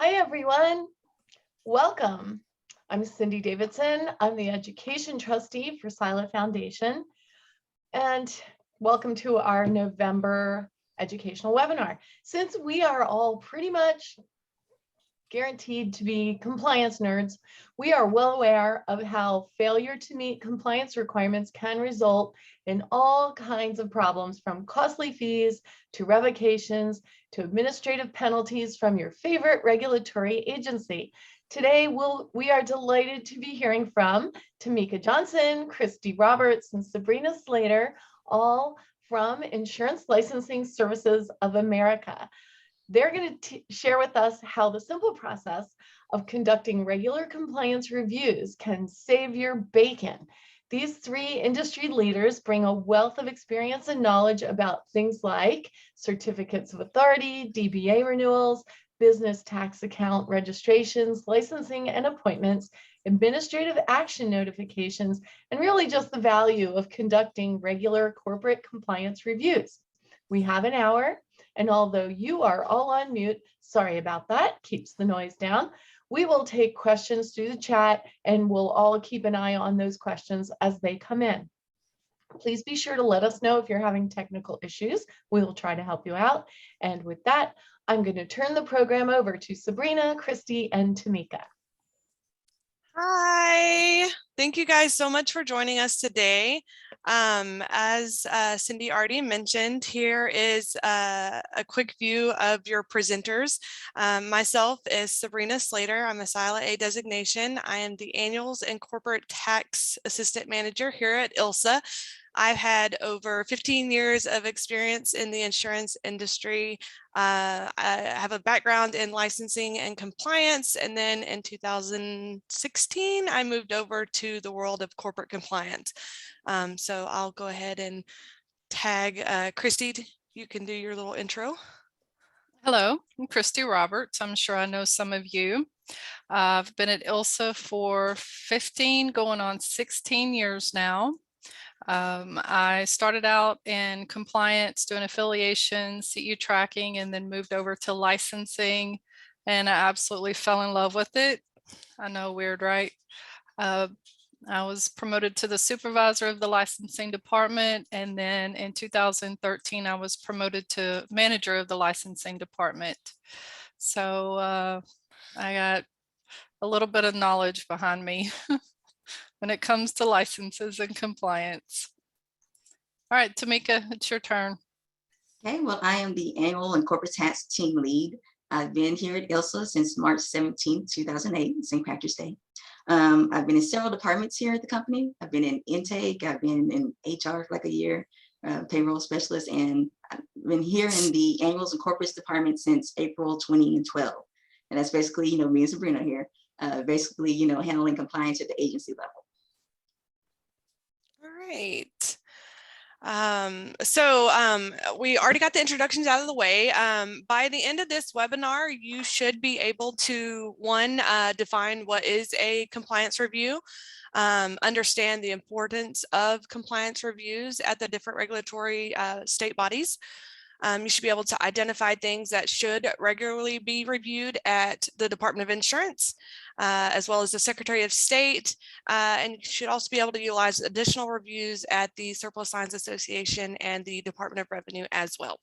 Hi, everyone. Welcome. I'm Cindy Davidson. I'm the Education Trustee for SILA Foundation. And welcome to our November educational webinar. Since we are all pretty much guaranteed to be compliance nerds, we are well aware of how failure to meet compliance requirements can result in all kinds of problems, from costly fees to revocations to administrative penalties from your favorite regulatory agency. Today, we are delighted to be hearing from Tamika Johnson, Christy Roberts, and Sabrina Slater, all from Insurance Licensing Services of America. They're going to share with us how the simple process of conducting regular compliance reviews can save your bacon. These three industry leaders bring a wealth of experience and knowledge about things like certificates of authority, DBA renewals, business tax account registrations, licensing and appointments, administrative action notifications, and really just the value of conducting regular corporate compliance reviews. We have an hour, and although you are all on mute, sorry about that, keeps the noise down. We will take questions through the chat, and we'll all keep an eye on those questions as they come in. Please be sure to let us know if you're having technical issues. We will try to help you out. And with that, I'm going to turn the program over to Sabrina, Christy, and Tamika. Hi, thank you guys so much for joining us today. As Cindy already mentioned, here is a quick view of your presenters. Myself is Sabrina Slater. I'm a SILA A designation. I am the Annuals and Corporate Tax Assistant Manager here at ILSA. I've had over 15 years of experience in the insurance industry. I have a background in licensing and compliance, and then in 2016, I moved over to the world of corporate compliance. So I'll go ahead and tag Christy. You can do your little intro. Hello, I'm Christy Roberts. I'm sure I know some of you. I've been at ILSA for 15, going on 16 years now. I started out in compliance, doing affiliation, CU tracking, and then moved over to licensing, and I absolutely fell in love with it. I know, weird, right? I was promoted to the supervisor of the licensing department, and then in 2013, I was promoted to manager of the licensing department. So I got a little bit of knowledge behind me when it comes to licenses and compliance. All right, Tamika, it's your turn. Okay, well, I am the Annual and Corporate Tax Team Lead. I've been here at ILSA since March 17, 2008, St. Patrick's Day. I've been in several departments here at the company. I've been in intake, I've been in HR for like a year, payroll specialist, and I've been here in the Annuals and Corporates department since April 2012. And that's basically, me and Sabrina here, basically, handling compliance at the agency level. All right. We already got the introductions out of the way. By the end of this webinar, you should be able to, one, define what is a compliance review, understand the importance of compliance reviews at the different regulatory state bodies. You should be able to identify things that should regularly be reviewed at the Department of Insurance, as well as the Secretary of State, and you should also be able to utilize additional reviews at the Surplus Lines Association and the Department of Revenue as well.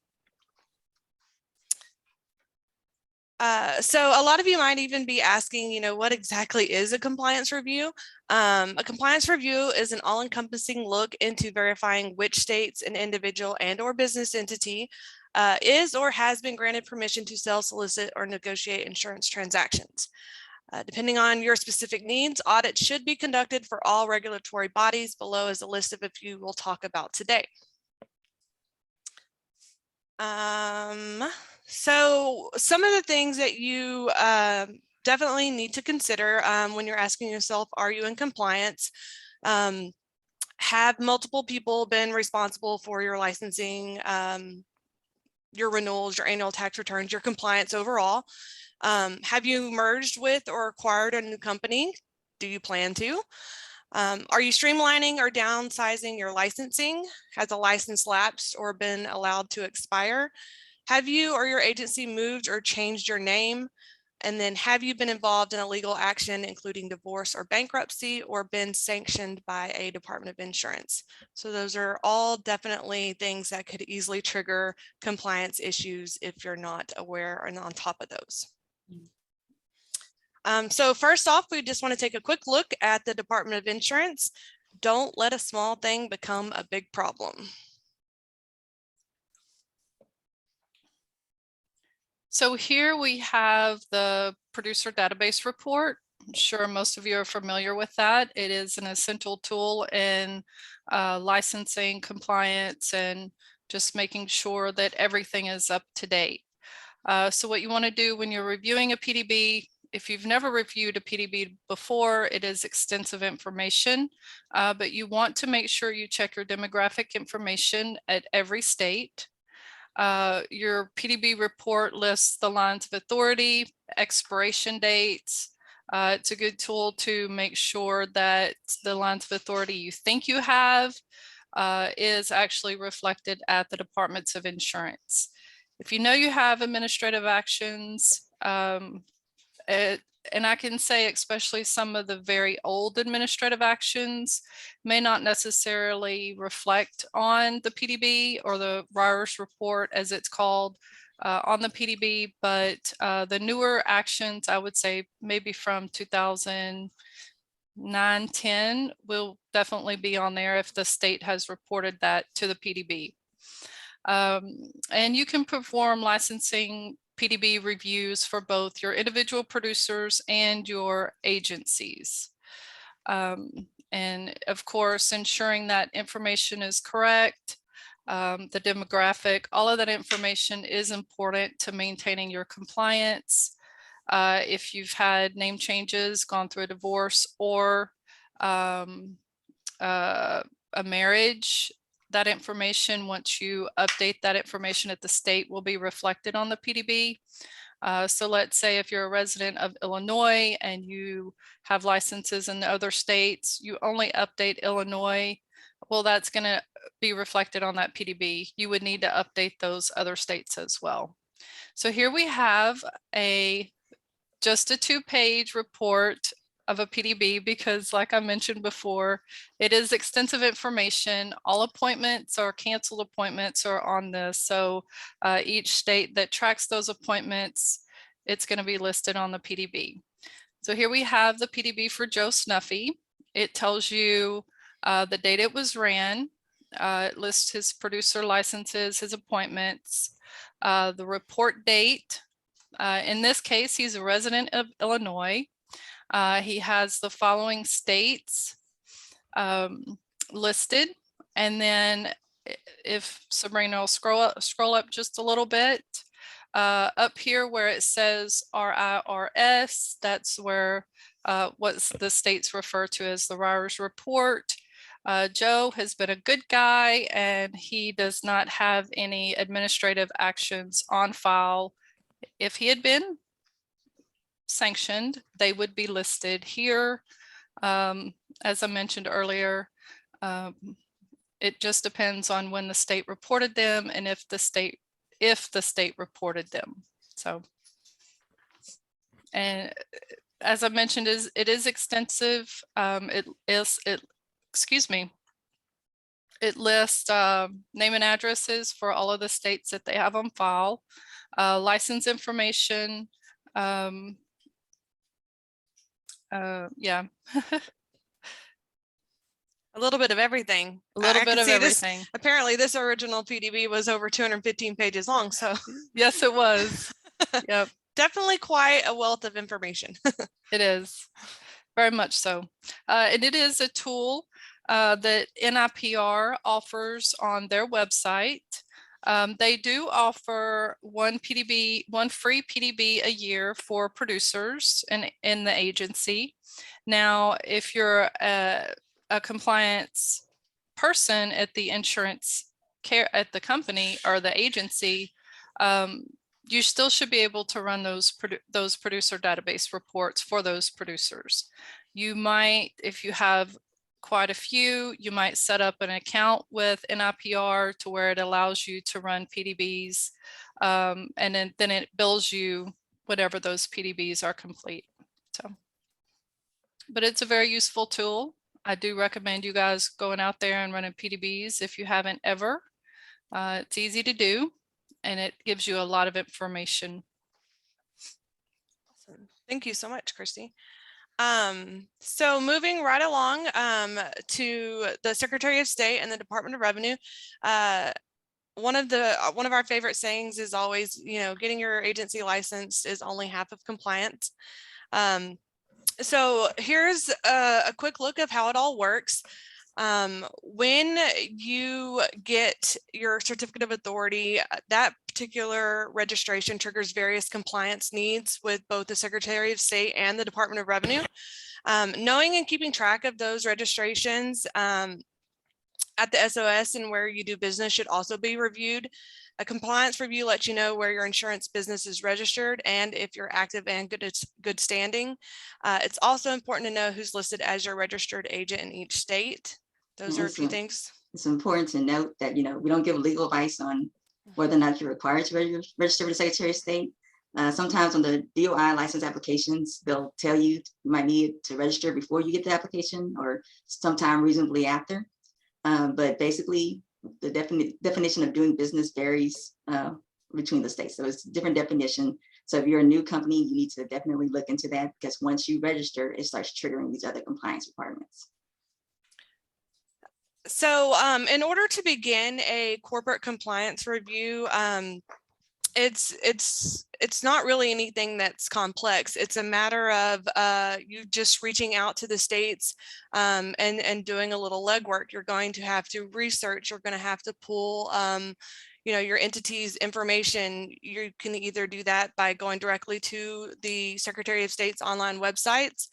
So a lot of you might even be asking, what exactly is a compliance review? A compliance review is an all-encompassing look into verifying which states an individual and/or business entity is or has been granted permission to sell, solicit, or negotiate insurance transactions. Depending on your specific needs, audits should be conducted for all regulatory bodies. Below is a list of a few we'll talk about today. So some of the things that you definitely need to consider when you're asking yourself, are you in compliance? Have multiple people been responsible for your licensing, your renewals, your annual tax returns, your compliance overall? Have you merged with or acquired a new company? Do you plan to? Are you streamlining or downsizing your licensing? Has a license lapsed or been allowed to expire? Have you or your agency moved or changed your name? And then, have you been involved in a legal action, including divorce or bankruptcy, or been sanctioned by a Department of Insurance? So those are all definitely things that could easily trigger compliance issues if you're not aware and on top of those. So first off, we just want to take a quick look at the Department of Insurance. Don't let a small thing become a big problem. So here we have the producer database report. I'm sure most of you are familiar with that. It is an essential tool in licensing, compliance, and just making sure that everything is up to date. So what you want to do when you're reviewing a PDB, if you've never reviewed a PDB before, it is extensive information, but you want to make sure you check your demographic information at every state. Your PDB report lists the lines of authority, expiration dates. It's a good tool to make sure that the lines of authority you think you have is actually reflected at the Departments of Insurance. If you know you have administrative actions, and I can say especially some of the very old administrative actions may not necessarily reflect on the PDB or the RIRS report as it's called on the PDB, but the newer actions, I would say maybe from 2009, 10 will definitely be on there if the state has reported that to the PDB. And you can perform licensing PDB reviews for both your individual producers and your agencies. And of course, ensuring that information is correct, the demographic, all of that information is important to maintaining your compliance. If you've had name changes, gone through a divorce or a marriage, that information, once you update that information at the state, will be reflected on the PDB. So let's say if you're a resident of Illinois and you have licenses in the other states, you only update Illinois, well, that's going to be reflected on that PDB. You would need to update those other states as well. So here we have just a 2-page report of a PDB because, like I mentioned before, it is extensive information. All appointments or canceled appointments are on this. So each state that tracks those appointments, it's going to be listed on the PDB. So here we have the PDB for Joe Snuffy. It tells you the date it was ran. It lists his producer licenses, his appointments, the report date. In this case, he's a resident of Illinois. He has the following states listed. And then if Sabrina will scroll up just a little bit, up here where it says RIRS, that's where what the states refer to as the RIRS report. Joe has been a good guy and he does not have any administrative actions on file. If he had been sanctioned, they would be listed here. As I mentioned earlier, it just depends on when the state reported them and if the state reported them. So, and as I mentioned, it is extensive. It lists name and addresses for all of the states that they have on file, license information. Yeah. A little bit of everything. A little bit of everything. Apparently this original PDB was over 215 pages long. So yes, it was. Yep. Definitely quite a wealth of information. It is. Very much so. And it is a tool that NIPR offers on their website. They do offer one free PDB a year for producers in the agency. Now, if you're a compliance person at the insurance at the company or the agency, you still should be able to run those producer database reports for those producers. You might, if you have quite a few, you might set up an account with NIPR to where it allows you to run PDBs, and then it bills you whenever those PDBs are complete. So, but it's a very useful tool. I do recommend you guys going out there and running PDBs if you haven't ever. It's easy to do, and it gives you a lot of information. Awesome. Thank you so much, Christy. So moving right along to the Secretary of State and the Department of Revenue. One of our favorite sayings is always, getting your agency licensed is only half of compliance. So here's a quick look of how it all works. When you get your certificate of authority, that particular registration triggers various compliance needs with both the Secretary of State and the Department of Revenue. Knowing and keeping track of those registrations at the SOS and where you do business should also be reviewed. A compliance review lets you know where your insurance business is registered and if you're active and good standing. It's also important to know who's listed as your registered agent in each state. Those are a few things. It's important to note that, we don't give legal advice on whether or not you're required to register with the Secretary of State. Sometimes on the DOI license applications, they'll tell you might need to register before you get the application or sometime reasonably after. But basically, the definition of doing business varies between the states. So it's a different definition. So if you're a new company, you need to definitely look into that because once you register, it starts triggering these other compliance requirements. So in order to begin a corporate compliance review, it's not really anything that's complex. It's a matter of you just reaching out to the states and doing a little legwork. You're going to have to research. You're going to have to pull your entity's information. You can either do that by going directly to the Secretary of State's online websites,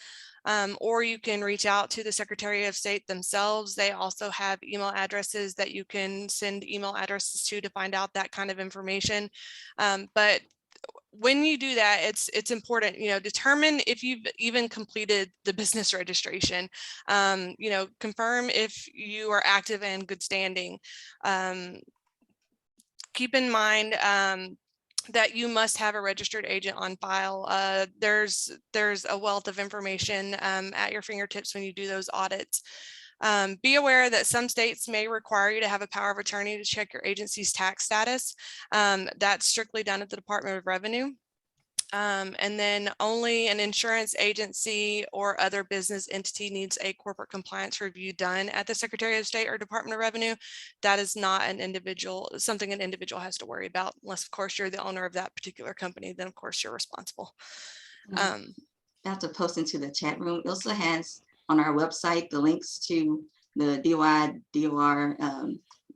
or you can reach out to the Secretary of State themselves. They also have email addresses that you can send email addresses to find out that kind of information. But when you do that, it's important, determine if you've even completed the business registration, confirm if you are active and good standing. Keep in mind that you must have a registered agent on file. There's a wealth of information at your fingertips when you do those audits. Be aware that some states may require you to have a power of attorney to check your agency's tax status. That's strictly done at the Department of Revenue. And then only an insurance agency or other business entity needs a corporate compliance review done at the Secretary of State or Department of Revenue. That is not something an individual has to worry about, unless of course you're the owner of that particular company, then of course you're responsible. I have to post into the chat room. It also has on our website the links to the DOI, DOR,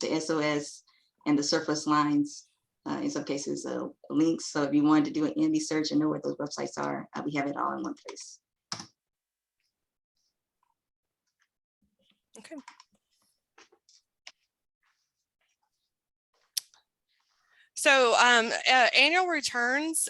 the SOS, and the surplus lines. In some cases, links. So if you wanted to do an entity search and know where those websites are, we have it all in one place. Okay. So annual returns,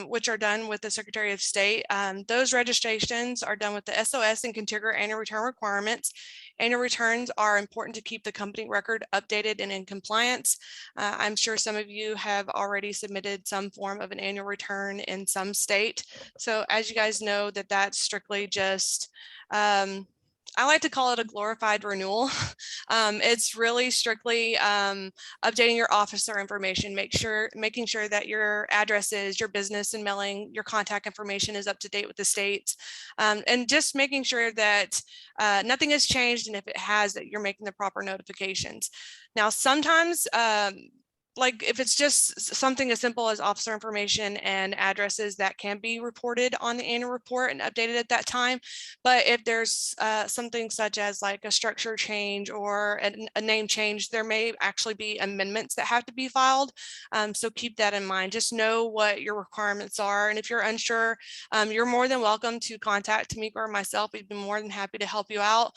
which are done with the Secretary of State, those registrations are done with the SOS and can trigger annual return requirements. Annual returns are important to keep the company record updated and in compliance. I'm sure some of you have already submitted some form of an annual return in some state. So as you guys know, that's strictly just I like to call it a glorified renewal. It's really strictly updating your officer information, making sure that your addresses, your business and mailing, your contact information is up to date with the state, and just making sure that nothing has changed, and if it has, that you're making the proper notifications. Now, sometimes like if it's just something as simple as officer information and addresses, that can be reported on the annual report and updated at that time. But if there's something such as like a structure change or a name change, there may actually be amendments that have to be filed. So keep that in mind. Just know what your requirements are. And if you're unsure, you're more than welcome to contact Tamika or myself. We'd be more than happy to help you out.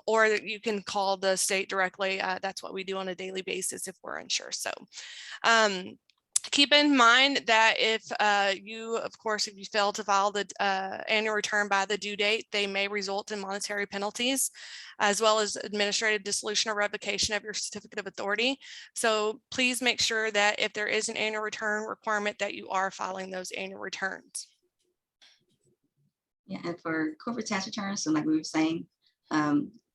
Or you can call the state directly. That's what we do on a daily basis if we're unsure. So Keep in mind that if you, of course, if you fail to file the annual return by the due date, they may result in monetary penalties, as well as administrative dissolution or revocation of your certificate of authority. So please make sure that if there is an annual return requirement, that you are filing those annual returns. Yeah, and for corporate tax returns, so like we were saying,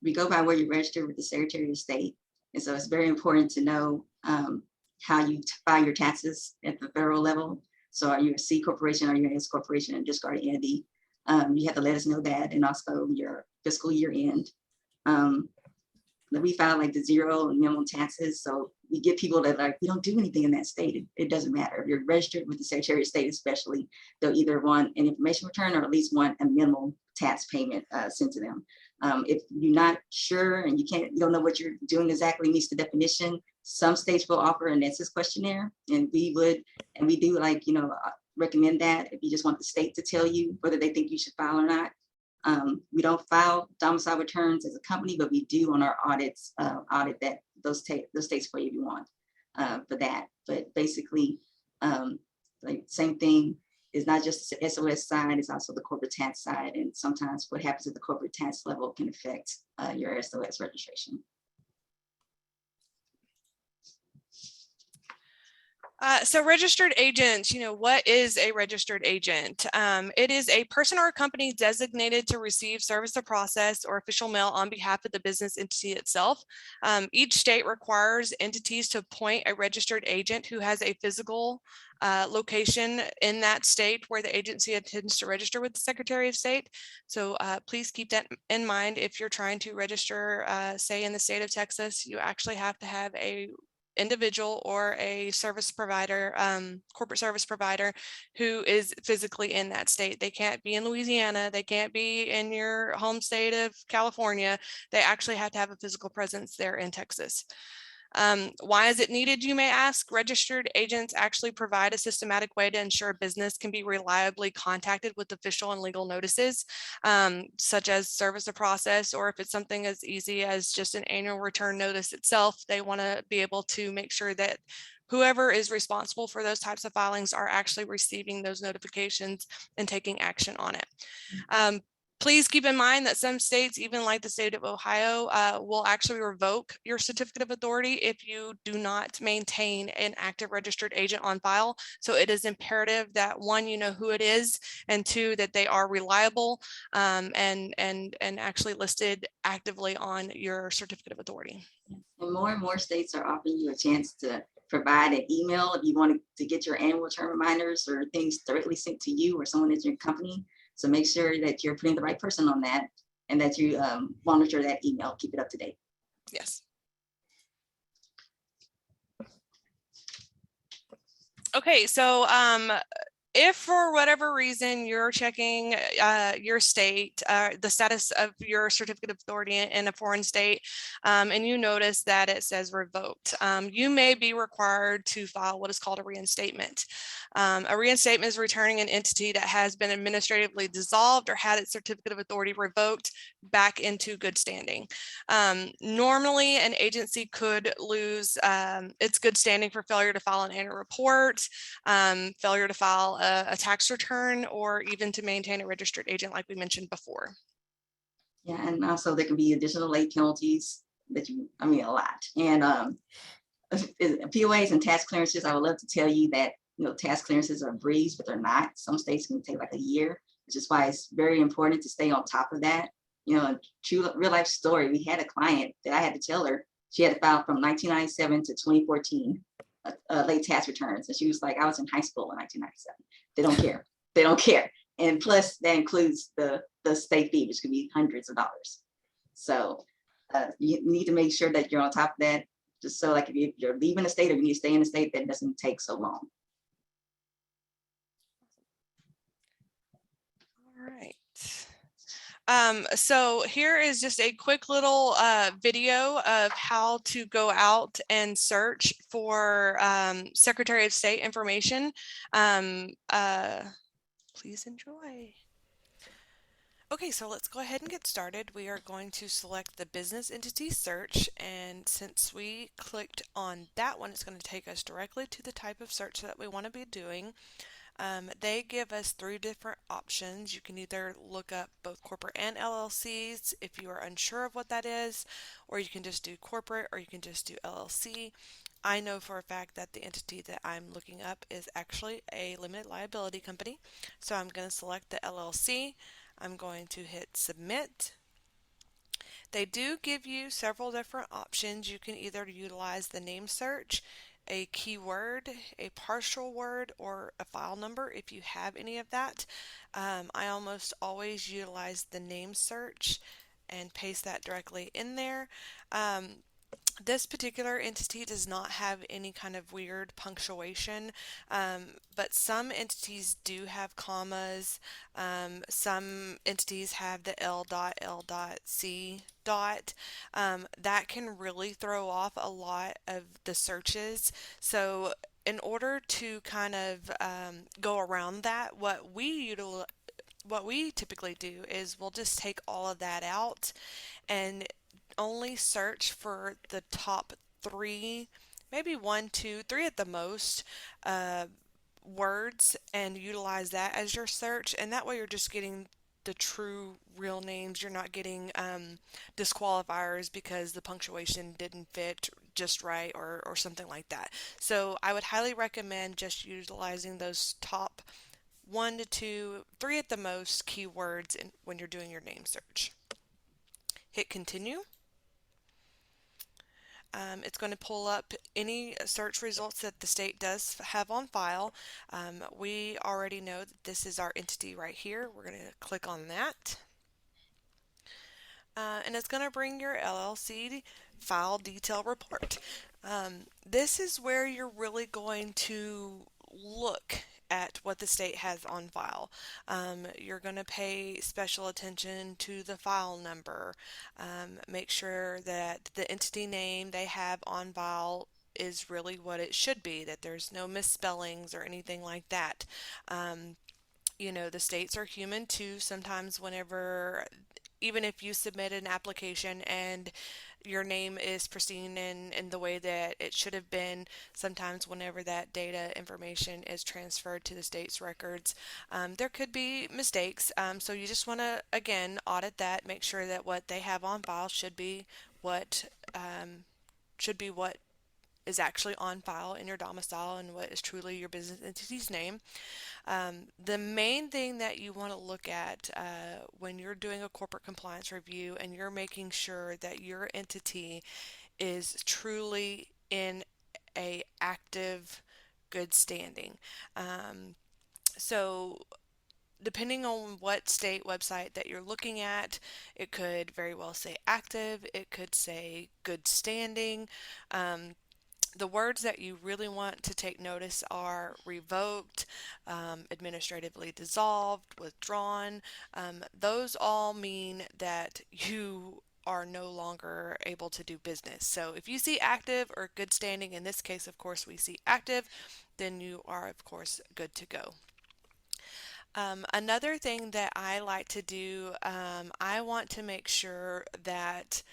we go by where you're registered with the Secretary of State. And so it's very important to know how you file your taxes at the federal level. So are you a C corporation, are you an S corporation, and discarded entity? You have to let us know that, and also your fiscal year end. We file like the zero and minimum taxes. So we get people that like, we don't do anything in that state. It doesn't matter. If you're registered with the Secretary of State, especially, they'll either want an information return or at least want a minimal tax payment sent to them. If you're not sure and you don't know what you're doing exactly meets the definition, some states will offer a nexus questionnaire, and we do recommend that if you just want the state to tell you whether they think you should file or not. We don't file domicile returns as a company, but we do on our audits audit those states for you if you want for that. But basically, like same thing is not just the SOS side, it's also the corporate tax side. And sometimes what happens at the corporate tax level can affect your SOS registration. So registered agents, what is a registered agent? It is a person or a company designated to receive service of process or official mail on behalf of the business entity itself. Each state requires entities to appoint a registered agent who has a physical location in that state where the agency intends to register with the Secretary of State. So please keep that in mind. If you're trying to register, say in the state of Texas, you actually have to have a individual or a service provider, corporate service provider who is physically in that state. They can't be in Louisiana. They can't be in your home state of California. They actually have to have a physical presence there in Texas. Why is it needed, you may ask? Registered agents actually provide a systematic way to ensure business can be reliably contacted with official and legal notices, such as service of process, or if it's something as easy as just an annual return notice itself, they want to be able to make sure that whoever is responsible for those types of filings are actually receiving those notifications and taking action on it. Please keep in mind that some states, even like the state of Ohio, will actually revoke your certificate of authority if you do not maintain an active registered agent on file. So it is imperative that one, you know who it is, and two, that they are reliable and actually listed actively on your certificate of authority. And more states are offering you a chance to provide an email if you want to get your annual return reminders or things directly sent to you or someone at your company. So make sure that you're putting the right person on that and that you monitor that email, keep it up to date. Yes. Okay, so if for whatever reason you're checking your state, the status of your certificate of authority in a foreign state, and you notice that it says revoked, you may be required to file what is called a reinstatement. A reinstatement is returning an entity that has been administratively dissolved or had its certificate of authority revoked back into good standing. Normally, an agency could lose its good standing for failure to file an annual report, failure to file a tax return, or even to maintain a registered agent like we mentioned before. Yeah, and also there can be additional late penalties that a lot. And POAs and tax clearances, I would love to tell you that tax clearances are a breeze, but they're not. Some states can take like a year, which is why it's very important to stay on top of that. A true real life story. We had a client that I had to tell her she had to file from 1997 to 2014 late tax returns, and she was like, I was in high school in 1997. They don't care. They don't care. And plus that includes the state fee, which could be hundreds of dollars. So you need to make sure that you're on top of that, just so like if you're leaving the state or you need to stay in the state, that doesn't take so long. All right. So here is just a quick little video of how to go out and search for Secretary of State information. Please enjoy. Okay, so let's go ahead and get started. We are going to select the business entity search, and since we clicked on that one, it's going to take us directly to the type of search that we want to be doing. They give us three different options. You can either look up both corporate and LLCs if you are unsure of what that is, or you can just do corporate, or you can just do LLC. I know for a fact that the entity that I'm looking up is actually a limited liability company. So I'm going to select the LLC. I'm going to hit submit. They do give you several different options. You can either utilize the name search, a keyword, a partial word, or a file number if you have any of that. I almost always utilize the name search and paste that directly in there. This particular entity does not have any kind of weird punctuation, but some entities do have commas. Some entities have the L dot L dot C dot. That can really throw off a lot of the searches. So in order to kind of go around that, what we typically do is we'll just take all of that out and only search for the top three, maybe one, two, three at the most, uh, words and utilize that as your search. And that way you're just getting the true real names. You're not getting disqualifiers because the punctuation didn't fit just right or something like that. So I would highly recommend just utilizing those top one to two, three at the most keywords when you're doing your name search. Hit continue. It's going to pull up any search results that the state does have on file. We already know that this is our entity right here. We're going to click on that. And it's going to bring your LLC file detail report. This is where you're really going to look at what the state has on file. You're going to pay special attention to the file number. Make sure that the entity name they have on file is really what it should be, that there's no misspellings or anything like that. The states are human too. Sometimes whenever, even if you submit an application and your name is pristine in the way that it should have been, sometimes whenever that data information is transferred to the state's records, there could be mistakes. So you just want to, again, audit that, make sure that what they have on file what should be what is actually on file in your domicile and what is truly your business entity's name. The main thing that you want to look at when you're doing a corporate compliance review and you're making sure that your entity is truly in a active good standing. So depending on what state website that you're looking at, it could very well say active, it could say good standing. The words that you really want to take notice are revoked, administratively dissolved, withdrawn. Those all mean that you are no longer able to do business. So if you see active or good standing, in this case, of course, we see active, then you are, of course, good to go. Another thing that I like to do, I want to make sure that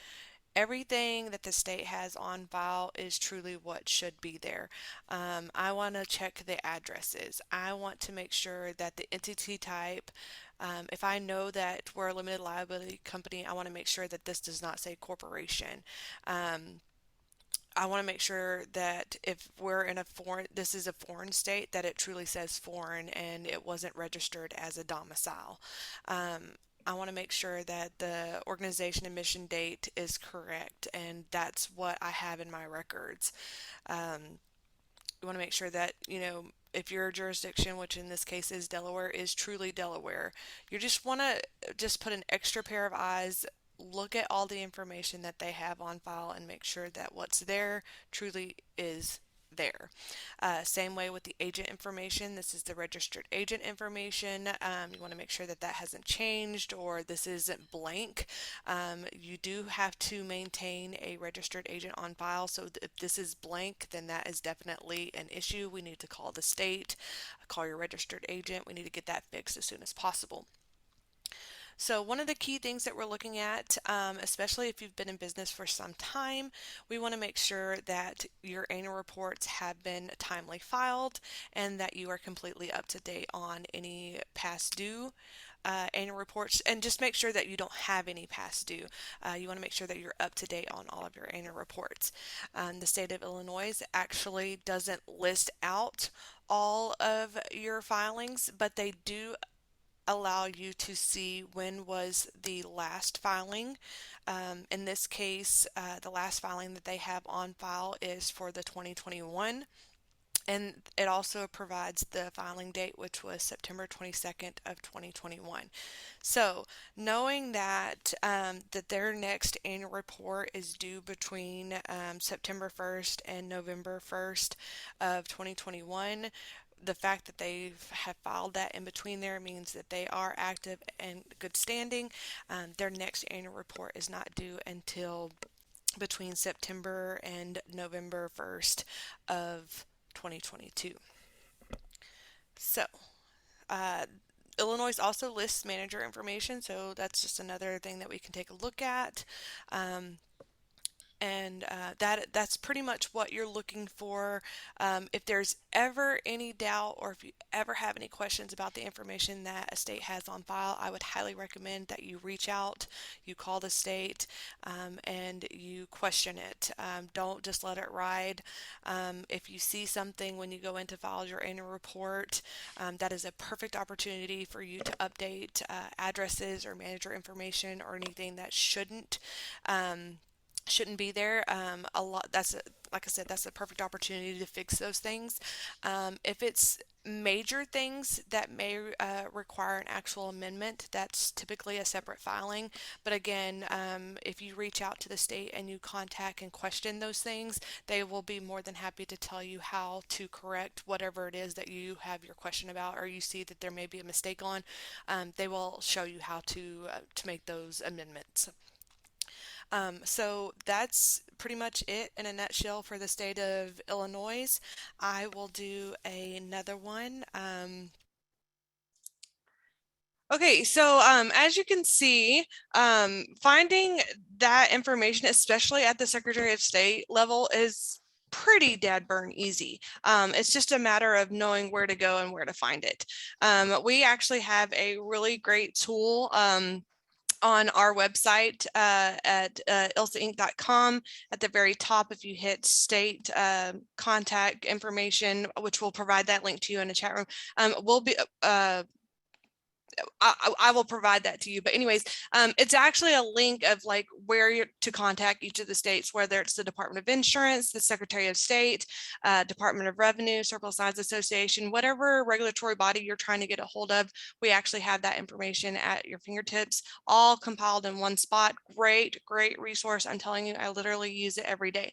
everything that the state has on file is truly what should be there. I want to check the addresses. I want to make sure that the entity type, if I know that we're a limited liability company, I want to make sure that this does not say corporation. I want to make sure that if we're in this is a foreign state, that it truly says foreign and it wasn't registered as a domicile. I want to make sure that the organization and mission date is correct, and that's what I have in my records. You want to make sure that, if your jurisdiction, which in this case is Delaware, is truly Delaware. You just want to just put an extra pair of eyes, look at all the information that they have on file, and make sure that what's there truly is there. Same way with the agent information. This is the registered agent information. You want to make sure that that hasn't changed or this isn't blank. You do have to maintain a registered agent on file. So if this is blank, then that is definitely an issue. We need to call the state, call your registered agent. We need to get that fixed as soon as possible. So one of the key things that we're looking at, especially if you've been in business for some time, we want to make sure that your annual reports have been timely filed and that you are completely up to date on any past due annual reports, and just make sure that you don't have any past due. You want to make sure that you're up to date on all of your annual reports. The state of Illinois actually doesn't list out all of your filings, but they do allow you to see when was the last filing. In this case, the last filing that they have on file is for the 2021. And it also provides the filing date, which was September 22nd of 2021. So knowing that that their next annual report is due between September 1st and November 1st of 2021, the fact that they have filed that in between there means that they are active and good standing. Their next annual report is not due until between September and November 1st of 2022. So, Illinois also lists manager information, so that's just another thing that we can take a look at. And that's pretty much what you're looking for. If there's ever any doubt, or if you ever have any questions about the information that a state has on file, I would highly recommend that you reach out, you call the state, and you question it. Don't just let it ride. If you see something when you go in to file your annual report, that is a perfect opportunity for you to update addresses or manager information or anything that shouldn't be there. Like I said, that's a perfect opportunity to fix those things. If it's major things that may require an actual amendment, that's typically a separate filing. But again, if you reach out to the state and you contact and question those things, they will be more than happy to tell you how to correct whatever it is that you have your question about, or you see that there may be a mistake on. They will show you how to make those amendments. So that's pretty much it in a nutshell for the state of Illinois. I will do another one. Okay, so as you can see, finding that information, especially at the Secretary of State level, is pretty dead burn easy. It's just a matter of knowing where to go and where to find it. We actually have a really great tool on our website at ilsainc.com. At the very top, if you hit state contact information, which will provide that link to you in the chat room, we'll be I will provide that to you. But anyways, it's actually a link of like where you're to contact each of the states, whether it's the Department of Insurance, the Secretary of State, Department of Revenue, Surplus Lines Association, whatever regulatory body you're trying to get a hold of. We actually have that information at your fingertips, all compiled in one spot. Great resource. I'm telling you, I literally use it every day.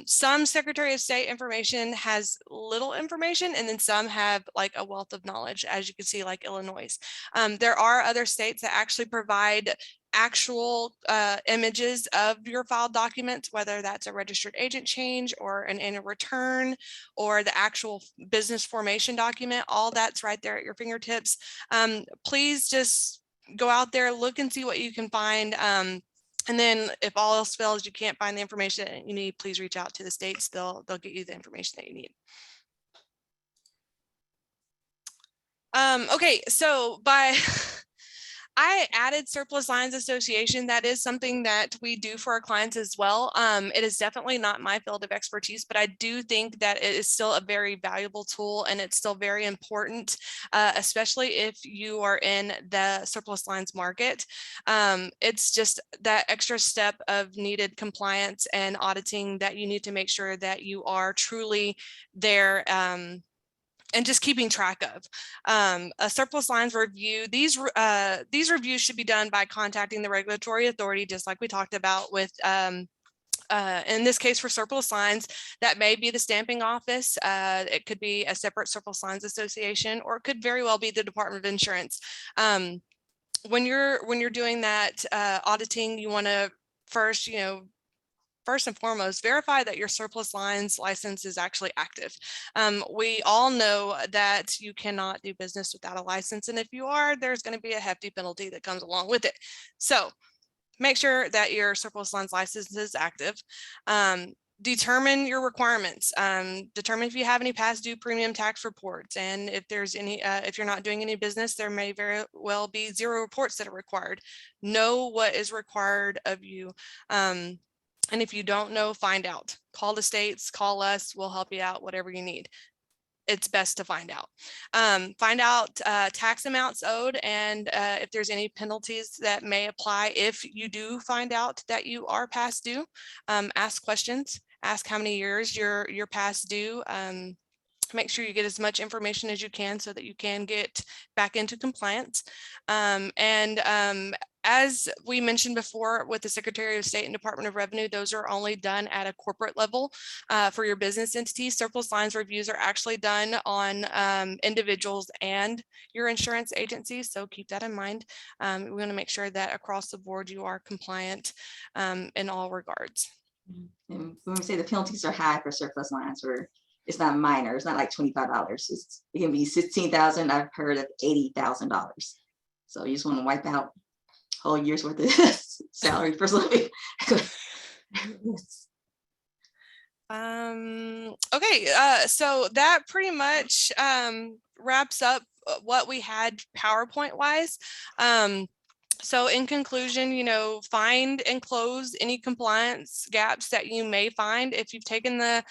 Some Secretary of State information has little information, and then some have like a wealth of knowledge, as you can see, like Illinois. There are other states that actually provide actual images of your filed documents, whether that's a registered agent change or an annual return or the actual business formation document. All that's right there at your fingertips. Please just go out there, look and see what you can find. And then if all else fails, you can't find the information that you need, please reach out to the states. They'll get you the information that you need. Okay, so I added Surplus Lines Association. That is something that we do for our clients as well. It is definitely not my field of expertise, but I do think that it is still a very valuable tool, and it's still very important, especially if you are in the surplus lines market. It's just that extra step of needed compliance and auditing that you need to make sure that you are truly there and just keeping track of. A surplus lines review. These reviews should be done by contacting the regulatory authority, just like we talked about with in this case for surplus lines, that may be the stamping office. It could be a separate surplus lines association, or it could very well be the Department of Insurance. When you're doing that auditing, you want to first, first and foremost, verify that your surplus lines license is actually active. We all know that you cannot do business without a license. And if you are, there's going to be a hefty penalty that comes along with it. So make sure that your surplus lines license is active. Determine your requirements. Determine if you have any past due premium tax reports. And if there's any, if you're not doing any business, there may very well be 0 reports that are required. Know what is required of you. And if you don't know, find out. Call the states, call us, we'll help you out, whatever you need. It's best to find out. Find out tax amounts owed and if there's any penalties that may apply if you do find out that you are past due. Ask questions. Ask how many years you're past due. Make sure you get as much information as you can so that you can get back into compliance. As we mentioned before with the Secretary of State and Department of Revenue, those are only done at a corporate level for your business entity. Surplus lines reviews are actually done on individuals and your insurance agency. So keep that in mind. We want to make sure that across the board you are compliant in all regards. And when we say the penalties are high for surplus lines, where it's not minor, it's not like $25. It can be $16,000. I've heard of $80,000. So you just want to wipe out a whole year's worth of salary for something. Okay, so that pretty much wraps up what we had PowerPoint wise. So in conclusion, you know, find and close any compliance gaps that you may find. If you've taken the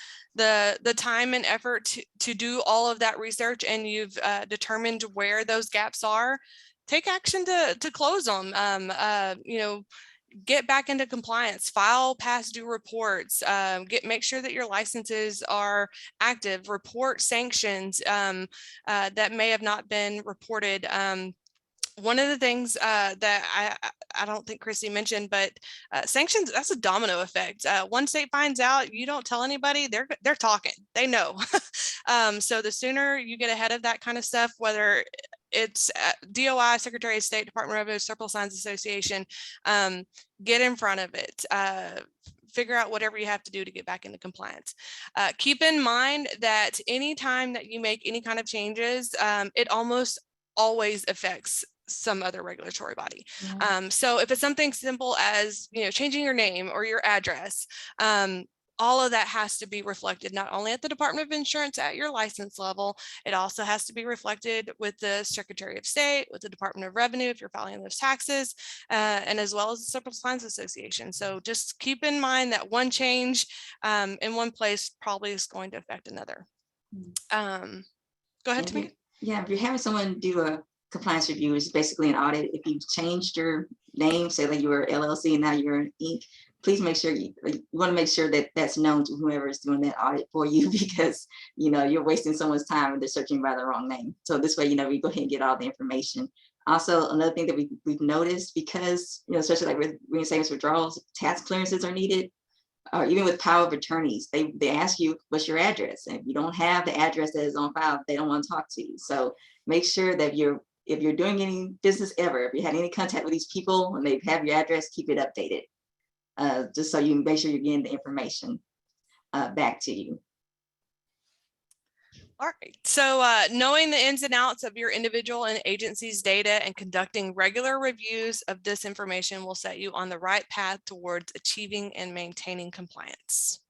time and effort to do all of that research and you've determined where those gaps are, take action to close them. You know, get back into compliance, file past due reports, make sure that your licenses are active, report sanctions that may have not been reported. One of the things that I don't think Chrissy mentioned, but sanctions, that's a domino effect. One state finds out, you don't tell anybody, they're talking, they know. So the sooner you get ahead of that kind of stuff, whether it's DOI, Secretary of State, Department of Revenue, Surplus Lines Association, get in front of it. Figure out whatever you have to do to get back into compliance. Keep in mind that anytime that you make any kind of changes, it almost always affects some other regulatory body. Yeah. So if it's something simple as, you know, changing your name or your address, all of that has to be reflected not only at the Department of Insurance at your license level, it also has to be reflected with the Secretary of State, with the Department of Revenue if you're filing those taxes, and as well as the Surplus Lines Association. So just keep in mind that one change in one place probably is going to affect another. Go ahead, Tamika. Yeah, if you're having someone do a compliance review, it's basically an audit. If you've changed your name, say like you were LLC and now you're an Inc., please make sure you want to make sure that that's known to whoever is doing that audit for you, because you know you're wasting someone's time and they're searching by the wrong name. So this way, you know, we go ahead and get all the information. Also, another thing that we've noticed, because you know, especially like with savings withdrawals, tax clearances are needed. Or even with power of attorneys, they ask you what's your address, and if you don't have the address that is on file, they don't want to talk to you. So make sure that if you're doing any business ever, if you had any contact with these people and they have your address, keep it updated, just so you make sure you're getting the information back to you. All right, so knowing the ins and outs of your individual and agency's data and conducting regular reviews of this information will set you on the right path towards achieving and maintaining compliance.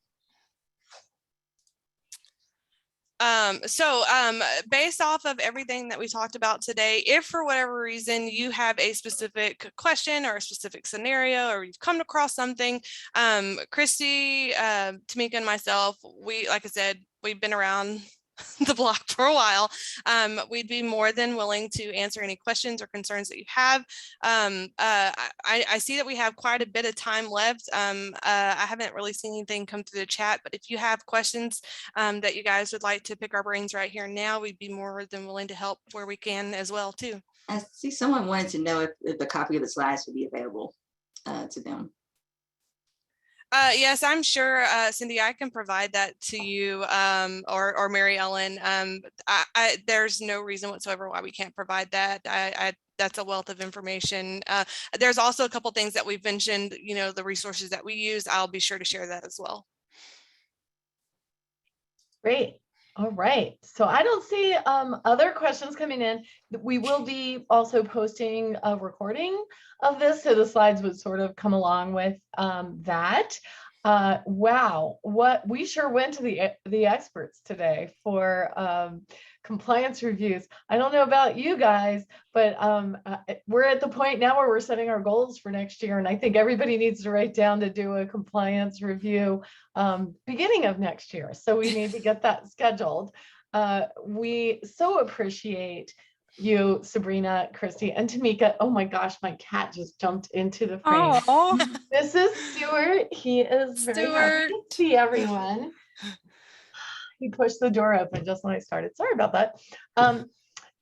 Based off of everything that we talked about today, if for whatever reason you have a specific question or a specific scenario, or you've come across something, Christy, Tamika, and myself, like I said, we've been around the block for a while. We'd be more than willing to answer any questions or concerns that you have. I see that we have quite a bit of time left. I haven't really seen anything come through the chat, but if you have questions that you guys would like to pick our brains right here now, we'd be more than willing to help where we can as well too. I see someone wanted to know if the copy of the slides would be available to them. Yes, I'm sure, Cindy, I can provide that to you, or Mary Ellen. There's no reason whatsoever why we can't provide that. that's a wealth of information. There's also a couple things that we've mentioned, you know, the resources that we use. I'll be sure to share that as well. Great. All right. So I don't see other questions coming in. We will be also posting a recording of this, so the slides would sort of come along with that. Wow, what we sure went to the experts today for compliance reviews. I don't know about you guys, but we're at the point now where we're setting our goals for next year, and I think everybody needs to write down to do a compliance review beginning of next year. So we need to get that scheduled. We so appreciate you, Sabrina, Christy, and Tamika. Oh my gosh, my cat just jumped into the frame. Oh, This is Stuart. He is very happy to see everyone. He pushed the door open just when I started. Sorry about that.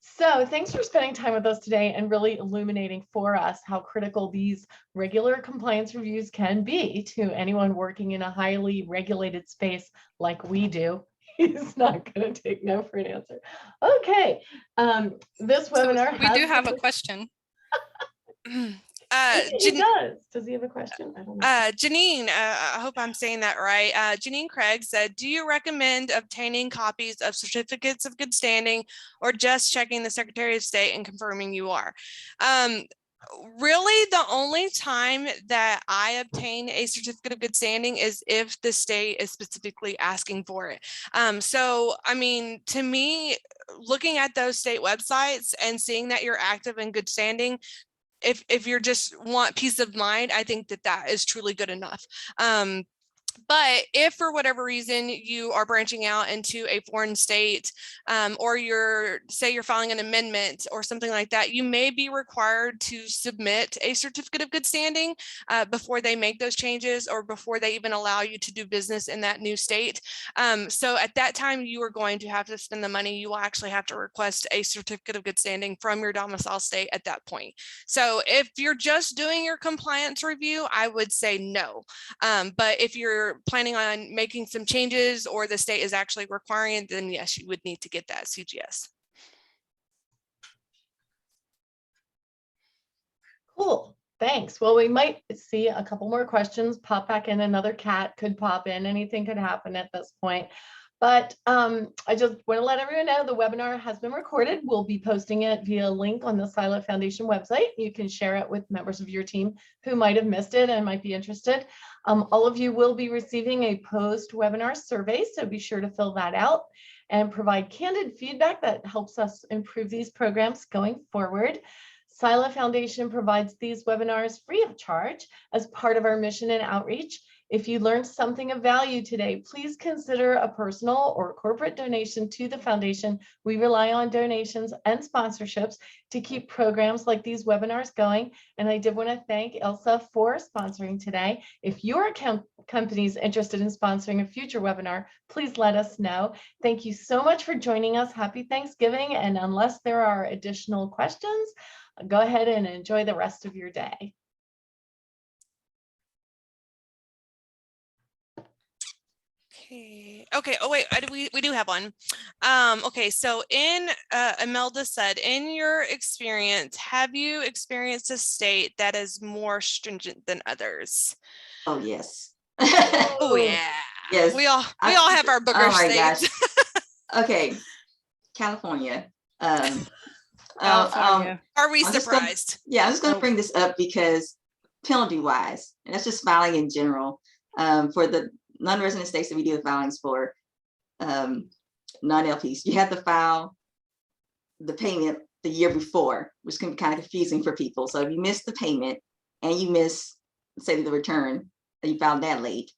So thanks for spending time with us today and really illuminating for us how critical these regular compliance reviews can be to anyone working in a highly regulated space like we do. He's not going to take no for an answer. Okay. This webinar we do have a question. He does. Does he have a question? I don't know. Janine, I hope I'm saying that right. Janine Craig said, do you recommend obtaining copies of certificates of good standing or just checking the Secretary of State and confirming you are? Really, the only time that I obtain a certificate of good standing is if the state is specifically asking for it. So, I mean, to me, looking at those state websites and seeing that you're active in good standing, if you're just want peace of mind, I think that that is truly good enough. But if for whatever reason you are branching out into a foreign state, or say you're filing an amendment or something like that, you may be required to submit a certificate of good standing before they make those changes or before they even allow you to do business in that new state. So at that time, you are going to have to spend the money. You will actually have to request a certificate of good standing from your domicile state at that point. So if you're just doing your compliance review, I would say no. But if you're planning on making some changes or the state is actually requiring it, then yes, you would need to get that CGS. Cool. Thanks. Well, we might see a couple more questions pop back in. Another cat could pop in. Anything could happen at this point. But I just want to let everyone know the webinar has been recorded. We'll be posting it via link on the SILA Foundation website. You can share it with members of your team who might have missed it and might be interested. All of you will be receiving a post-webinar survey, so be sure to fill that out and provide candid feedback that helps us improve these programs going forward. SILA Foundation provides these webinars free of charge as part of our mission and outreach. If you learned something of value today, please consider a personal or corporate donation to the foundation. We rely on donations and sponsorships to keep programs like these webinars going. And I did want to thank Ilsa for sponsoring today. If your company is interested in sponsoring a future webinar, please let us know. Thank you so much for joining us. Happy Thanksgiving. And unless there are additional questions, go ahead and enjoy the rest of your day. Okay. Oh wait, we do have one. Okay, so Imelda said, in your experience, have you experienced a state that is more stringent than others? Oh yes. Oh yeah. Yes. We all have our booger states. Gosh. Okay, California. California. Are we surprised? I'm just going to bring this up because penalty wise, and that's just filing in general, for the non-resident states that we do the filings for, non-LPs, you have to file the payment the year before, which can be kind of confusing for people. So if you miss the payment and you miss, say, the return, and you filed that late,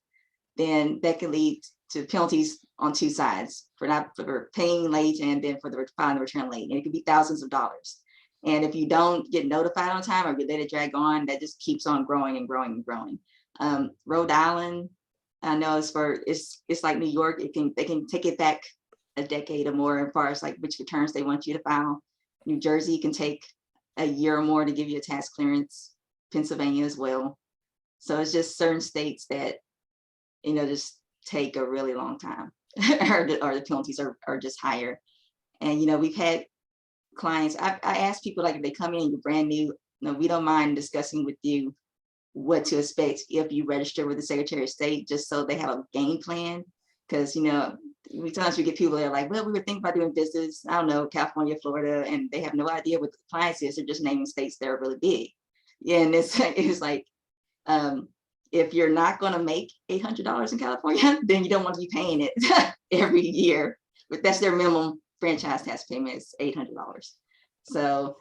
then that can lead to penalties on two sides for paying late and then for the filing the return late. And it could be thousands of dollars. And if you don't get notified on time or you let it drag on, that just keeps on growing and growing and growing. Rhode Island, I know it's like New York. They can take it back a decade or more as far as like which returns they want you to file. New Jersey can take a year or more to give you a tax clearance. Pennsylvania as well. So it's just certain states that, just take a really long time, or the penalties are just higher. And we've had clients, I ask people, like, if they come in, you're brand new, no, we don't mind discussing with you what to expect if you register with the Secretary of State, just so they have a game plan. Because, you know, sometimes we get people that are like, well, we were thinking about doing business, I don't know, California, Florida, and they have no idea what the compliance is. They're just naming states that are really big. Yeah, and it's like, if you're not going to make $800 in California, then you don't want to be paying it every year. But that's their minimum franchise tax payment, is $800. So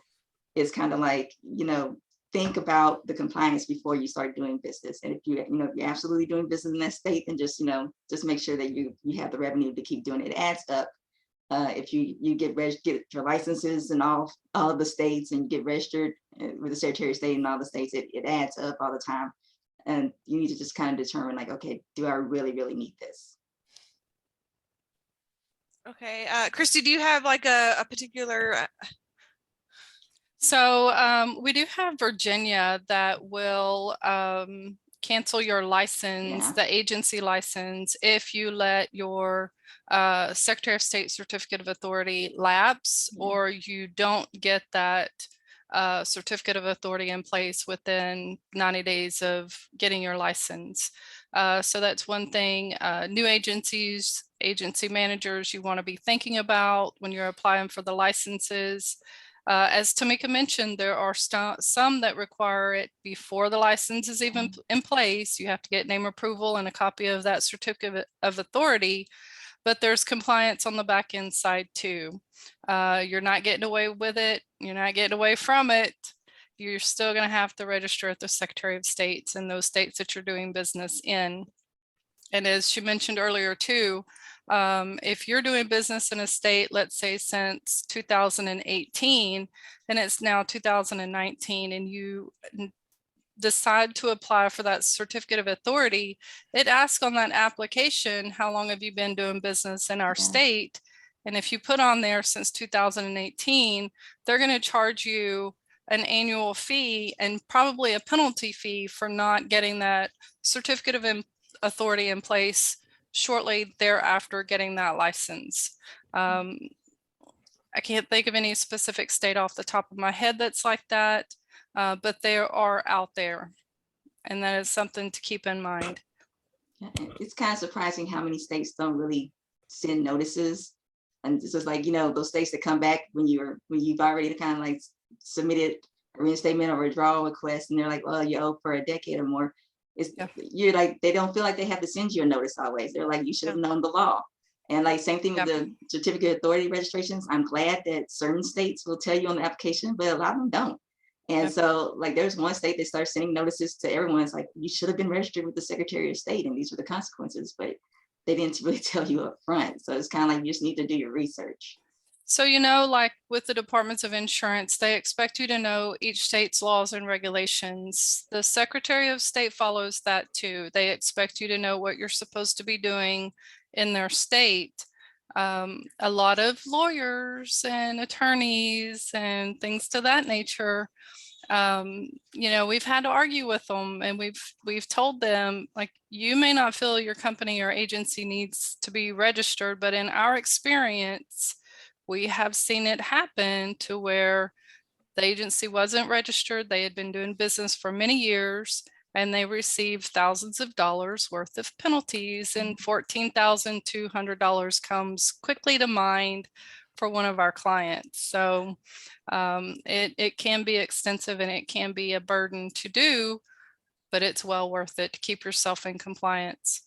it's kind of like, you know, think about the compliance before you start doing business. And if you know, if you're absolutely doing business in that state, then just, you know, just make sure that you have the revenue to keep doing it. It adds up. If you get your licenses in all of the states, and you get registered with the Secretary of State in all the states, it adds up all the time. And you need to just kind of determine, like, okay, do I really, really need this? Okay, Christy, do you have like a particular? So we do have Virginia that will cancel your license, the agency license, if you let your Secretary of State certificate of authority lapse, or you don't get that certificate of authority in place within 90 days of getting your license. So that's one thing. New agencies, agency managers, you want to be thinking about when you're applying for the licenses. As Tamika mentioned, there are some that require it before the license is even in place. You have to get name approval and a copy of that certificate of authority, but there's compliance on the back end side too. You're not getting away with it. You're not getting away from it. You're still going to have to register at the Secretary of States in those states that you're doing business in. And as she mentioned earlier too, if you're doing business in a state, let's say since 2018, and it's now 2019, and you decide to apply for that certificate of authority, it asks on that application, how long have you been doing business in our state? And if you put on there since 2018, they're going to charge you an annual fee and probably a penalty fee for not getting that certificate of authority in place shortly thereafter getting that license. I can't think of any specific state off the top of my head that's like that, but they are out there, and that is something to keep in mind. It's kind of surprising how many states don't really send notices, and it's just like, you know, those states that come back when you've already kind of like submitted a reinstatement or withdrawal request, and they're like, well, you owe for a decade or more. You're like, they don't feel like they have to send you a notice always. They're like, you should have known the law. And like, same thing with the certificate of authority registrations. I'm glad that certain states will tell you on the application, but a lot of them don't. And so like, there's one state that starts sending notices to everyone. It's like, you should have been registered with the Secretary of State, and these are the consequences, but they didn't really tell you up front. So it's kind of like, you just need to do your research. So, you know, like with the departments of insurance, they expect you to know each state's laws and regulations. The Secretary of State follows that too. They expect you to know what you're supposed to be doing in their state. A lot of lawyers and attorneys and things to that nature, you know, we've had to argue with them, and we've told them, like, you may not feel your company or agency needs to be registered, but in our experience, we have seen it happen to where the agency wasn't registered. They had been doing business for many years, and they received thousands of dollars worth of penalties, and $14,200 comes quickly to mind for one of our clients. So it can be extensive, and it can be a burden to do, but it's well worth it to keep yourself in compliance.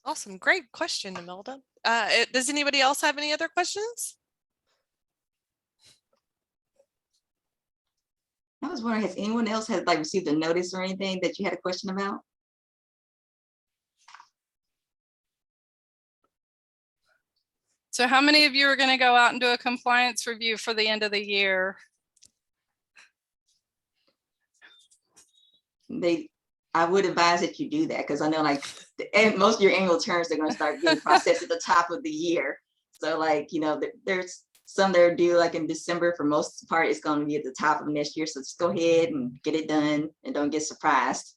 Awesome. Great question, Imelda. Does anybody else have any other questions? I was wondering, has anyone else had like received a notice or anything that you had a question about? So how many of you are going to go out and do a compliance review for the end of the year? I would advise that you do that, because I know like most of your annual returns are going to start getting processed at the top of the year. So like, you know, there's some that are due like in December. For most part, it's going to be at the top of next year. So just go ahead and get it done, and don't get surprised.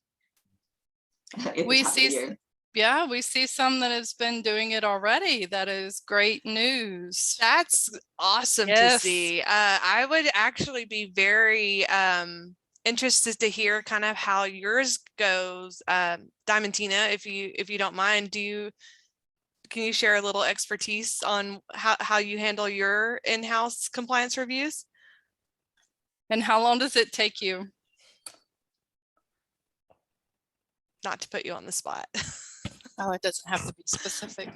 Yeah, we see some that has been doing it already. That is great news. That's awesome to Yes. see. I would actually be very interested to hear kind of how yours goes. Diamantina, if you don't mind, can you share a little expertise on how you handle your in-house compliance reviews? And how long does it take you? Not to put you on the spot. Oh, it doesn't have to be specific.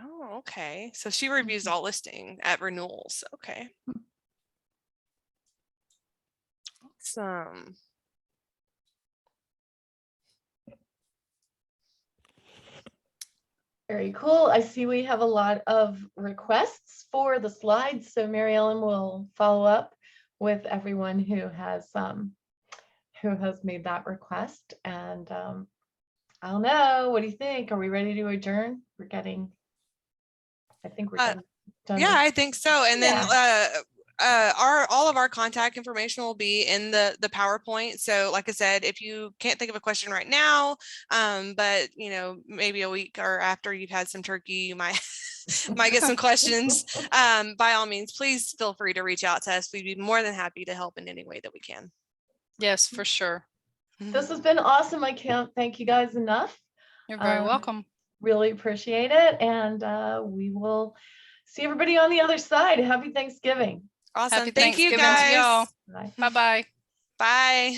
Oh, okay. So she reviews all listing at renewals. Okay. Awesome. Very cool. I see we have a lot of requests for the slides, so Mary Ellen will follow up with everyone who has made that request. And I don't know, what do you think? Are we ready to adjourn? I think we're done. Yeah, I think so. And then all of our contact information will be in the PowerPoint. So like I said, if you can't think of a question right now, but maybe a week or after you've had some turkey, you might get some questions. By all means, please feel free to reach out to us. We'd be more than happy to help in any way that we can. Yes, for sure. This has been awesome. I can't thank you guys enough. You're very welcome. Really appreciate it. And we will see everybody on the other side. Happy Thanksgiving. Awesome. Happy Thank you Thanksgiving to guys. y'all. Bye. Bye-bye. Bye.